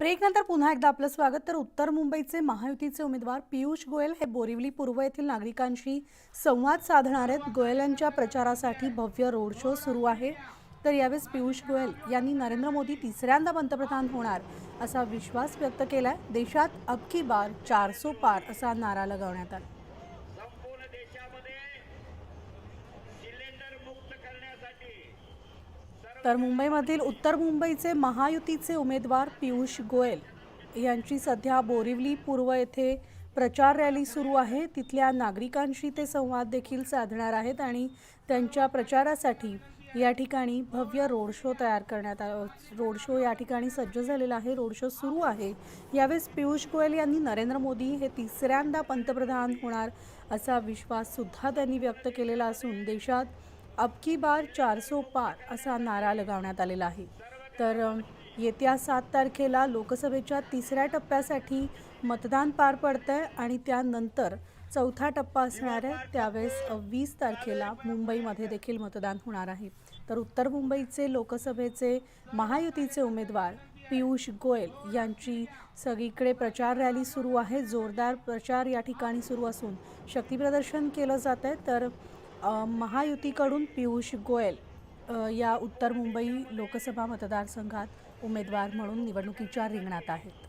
ब्रेकनंतर पुन्हा एकदा आपलं स्वागत। तर उत्तर मुंबईचे महायुतीचे उमेदवार पियुष गोयल हे बोरिवली पूर्व येथील नागरिकांशी संवाद साधणार आहेत। गोयल यांच्या प्रचारासाठी भव्य रोड शो सुरू आहे। तर यावेळी पियुष गोयल यांनी नरेंद्र मोदी तिसऱ्यांदा पंतप्रधान होणार असा विश्वास व्यक्त केलाय। देशात अब की बार 400 पार असा नारा लगावण्यात आला। तर मुंबईमधील उत्तर मुंबईचे महायुतीचे उमेदवार पियुष गोयल यांची सध्या बोरिवली पूर्व येथे प्रचार रॅली सुरू आहे। तिथल्या नागरिकांशी ते संवाद देखील साधणार आहेत आणि त्यांच्या प्रचारासाठी या ठिकाणी भव्य रोड शो तयार करण्यात रोड शो या ठिकाणी सज्ज झालेला आहे। रोड शो सुरू आहे। यावेळी पियुष गोयल यांनी नरेंद्र मोदी हे तिसऱ्यांदा पंतप्रधान होणार असा विश्वास सुद्धा त्यांनी व्यक्त केलेला असून देशात अब की बार 400 पार असा नारा लगावण्यात आलेला आहे। तर येत्या 7 तारखेला लोकसभेच्या तिसऱ्या टप्प्यासाठी मतदान पार पडतंय आणि त्यानंतर चौथा टप्पा असणार आहे। त्यावेळेस 20 तारखेला मुंबईमध्ये देखील मतदान होणार आहे। तर उत्तर मुंबईचे लोकसभेचे महायुतीचे उमेदवार पियुष गोयल यांची सगळीकडे प्रचार रॅली सुरू आहे। जोरदार प्रचार या ठिकाणी सुरू असून शक्तिप्रदर्शन केलं जात आहे। तर महायुतीकडून पियुष गोयल या उत्तर मुंबई लोकसभा मतदारसंघात उमेदवार म्हणून निवडणुकीच्या रिंगणात आहेत।